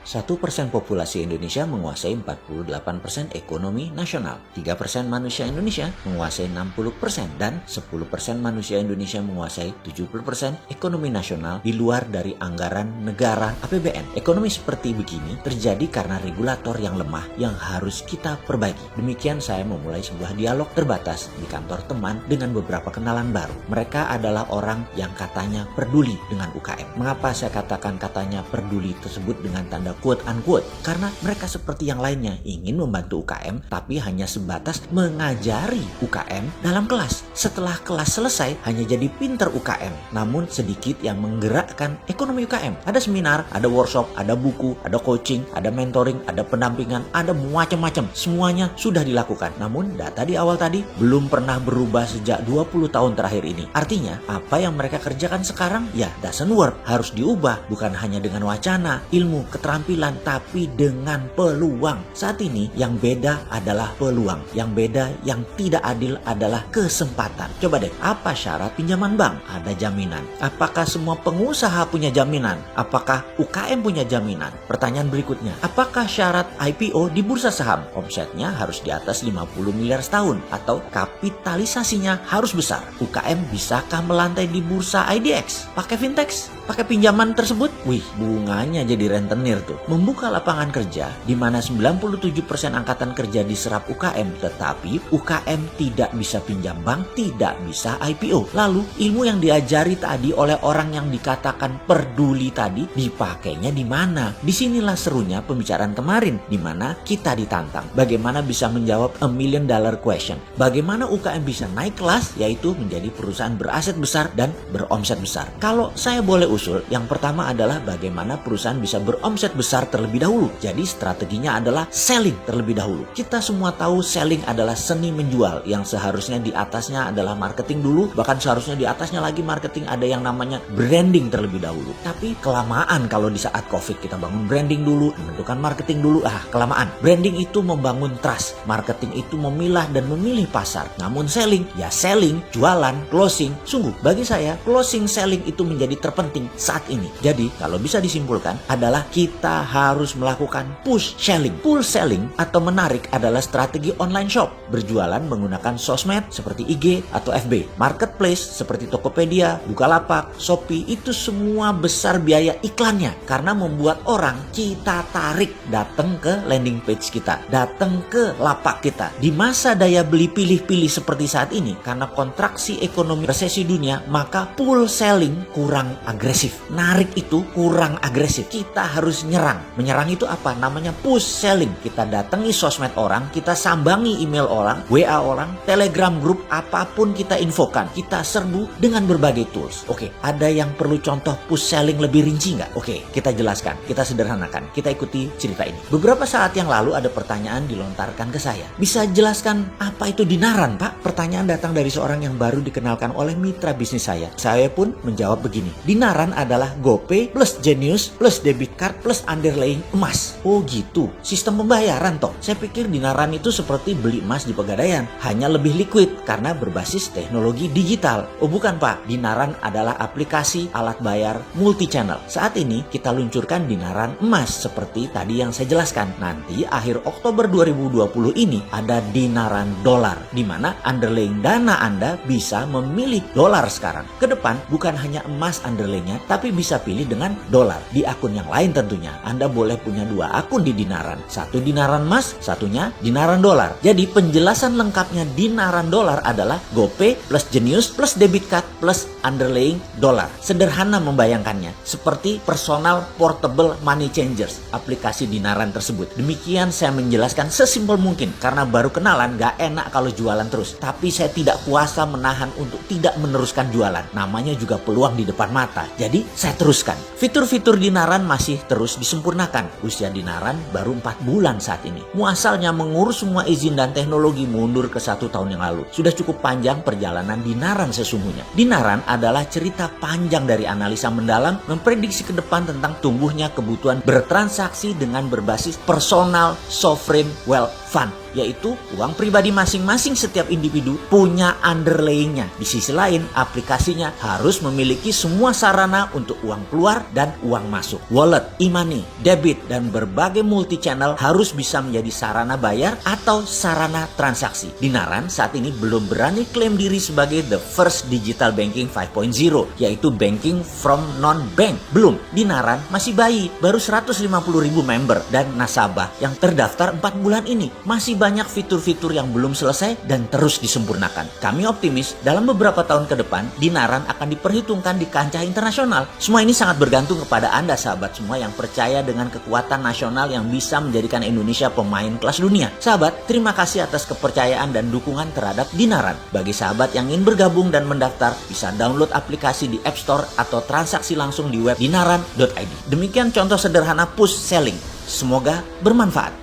1% populasi Indonesia menguasai 48% ekonomi nasional. 3% manusia Indonesia menguasai 60% dan 10% manusia Indonesia menguasai 70% ekonomi nasional di luar dari anggaran negara APBN. Ekonomi seperti begini terjadi karena regulator yang lemah yang harus kita perbaiki. Demikian saya memulai sebuah dialog terbatas di kantor teman dengan beberapa kenalan baru. Mereka adalah orang yang katanya peduli dengan UKM. Mengapa saya katakan katanya peduli tersebut dengan tanda quote unquote? Karena mereka seperti yang lainnya ingin membantu UKM tapi hanya sebatas mengajari UKM dalam kelas. Setelah kelas selesai hanya jadi pinter UKM, namun sedikit yang menggerakkan ekonomi UKM. Ada seminar, ada workshop, ada buku, ada coaching, ada mentoring, ada pendampingan, ada macam-macam. Semuanya sudah dilakukan. Namun data di awal tadi belum pernah berubah sejak 20 tahun terakhir ini. Artinya apa yang mereka kerjakan sekarang ya doesn't work. Harus diubah, bukan hanya dengan wacana, ilmu, keterampilan, tapi dengan peluang. Saat ini yang beda adalah peluang. Yang beda, yang tidak adil adalah kesempatan. Coba deh, apa syarat pinjaman bank? Ada jaminan. Apakah semua pengusaha punya jaminan? Apakah UKM punya jaminan? Pertanyaan berikutnya, apakah syarat IPO di bursa saham? Omsetnya harus di atas 50 miliar setahun atau kapitalisasinya harus besar. UKM bisakah melantai di bursa IDX? Pakai fintech? Pakai pinjaman tersebut? Wih, bunganya jadi rentenir tuh. Membuka lapangan kerja di mana 97% angkatan kerja diserap UKM, tetapi UKM tidak bisa pinjam bank, tidak bisa IPO. Lalu ilmu yang diajari tadi oleh orang yang dikatakan peduli tadi dipakainya di mana? Disinilah serunya pembicaraan kemarin di mana kita ditantang. Bagaimana bisa menjawab $1 million question? Bagaimana UKM bisa naik kelas yaitu menjadi perusahaan beraset besar dan beromset besar? Kalau saya boleh usul, yang pertama adalah bagaimana perusahaan bisa beromset besar terlebih dahulu. Jadi strateginya adalah selling terlebih dahulu. Kita semua tahu selling adalah seni menjual yang seharusnya di atasnya adalah marketing dulu, bahkan seharusnya di atasnya lagi marketing ada yang namanya branding terlebih dahulu. Tapi kelamaan kalau di saat COVID kita bangun branding dulu, menentukan marketing dulu, kelamaan. Branding itu membangun trust, marketing itu memilah dan memilih pasar. Namun selling, ya selling, jualan, closing. Sungguh bagi saya closing selling itu menjadi terpenting saat ini. Jadi kalau bisa disimpulkan adalah kita harus melakukan push selling. Pull selling atau menarik adalah strategi online shop. Berjualan menggunakan sosmed seperti IG atau FB. Marketplace seperti Tokopedia, Bukalapak, Shopee itu semua besar biaya iklannya. Karena membuat orang kita tarik datang ke landing page kita, datang ke lapak kita. Di masa daya beli pilih-pilih seperti saat ini, karena kontraksi ekonomi resesi dunia, maka pull selling kurang agresif. Narik itu kurang agresif. Kita harus nyerang. Menyerang itu apa? Namanya push selling. Kita datangi sosmed orang, kita sambangi email orang, WA orang, Telegram grup, apapun kita infokan. Kita serbu dengan berbagai tools. Oke, ada yang perlu contoh push selling lebih rinci nggak? Oke, kita jelaskan, kita sederhanakan. Kita ikuti cerita ini. Beberapa saat yang lalu ada pertanyaan dilontarkan ke saya. Bisa jelaskan apa itu dinaran, Pak? Pertanyaan datang dari seorang yang baru dikenalkan oleh mitra bisnis saya. Saya pun menjawab begini. Dinaran adalah GoPay plus Genius plus debit card plus underlying emas. Oh gitu, sistem pembayaran toh. Saya pikir dinaran itu seperti beli emas di Pegadaian, hanya lebih liquid karena berbasis teknologi digital. Oh bukan Pak, dinaran adalah aplikasi alat bayar multi channel. Saat ini kita luncurkan dinaran emas seperti tadi yang saya jelaskan. Nanti akhir Oktober 2020 ini ada dinaran dolar, di mana underlying dana Anda bisa memilih dolar sekarang. Ke depan bukan hanya emas underlyingnya, tapi bisa pilih dengan dolar. Di akun yang lain tentunya, Anda boleh punya 2 akun di dinaran. Satu dinaran emas, satunya dinaran dolar. Jadi penjelasan lengkapnya dinaran dolar adalah GoPay plus Genius plus debit card plus underlying dolar. Sederhana membayangkannya, seperti personal portable money changers, aplikasi dinaran tersebut. Demikian saya menjelaskan sesimpel mungkin, karena baru kenalan gak enak kalau jualan terus. Tapi saya tidak kuasa menahan untuk tidak meneruskan jualan. Namanya juga peluang di depan mata. Jadi saya teruskan. Fitur-fitur dinaran masih terus disempurnakan. Usia dinaran baru 4 bulan saat ini. Muasalnya mengurus semua izin dan teknologi mundur ke 1 tahun yang lalu. Sudah cukup panjang perjalanan dinaran sesungguhnya. Dinaran adalah cerita panjang dari analisa mendalam memprediksi ke depan tentang tumbuhnya kebutuhan bertransaksi dengan berbasis personal sovereign wealth fund. yaitu uang pribadi masing-masing setiap individu punya underlayingnya. Di sisi lain, aplikasinya harus memiliki semua sarana untuk uang keluar dan uang masuk. Wallet, e-money, debit, dan berbagai multi-channel harus bisa menjadi sarana bayar atau sarana transaksi. Dinaran saat ini belum berani klaim diri sebagai the first digital banking 5.0, yaitu banking from non-bank. Belum, Dinaran masih bayi, baru 150.000 member dan nasabah yang terdaftar 4 bulan ini. Masih banyak fitur-fitur yang belum selesai dan terus disempurnakan. Kami optimis dalam beberapa tahun ke depan, Dinaran akan diperhitungkan di kancah internasional. Semua ini sangat bergantung kepada Anda sahabat semua yang percaya dengan kekuatan nasional yang bisa menjadikan Indonesia pemain kelas dunia. Sahabat, terima kasih atas kepercayaan dan dukungan terhadap Dinaran. Bagi sahabat yang ingin bergabung dan mendaftar, bisa download aplikasi di App Store atau transaksi langsung di web dinaran.id. Demikian contoh sederhana push selling. Semoga bermanfaat.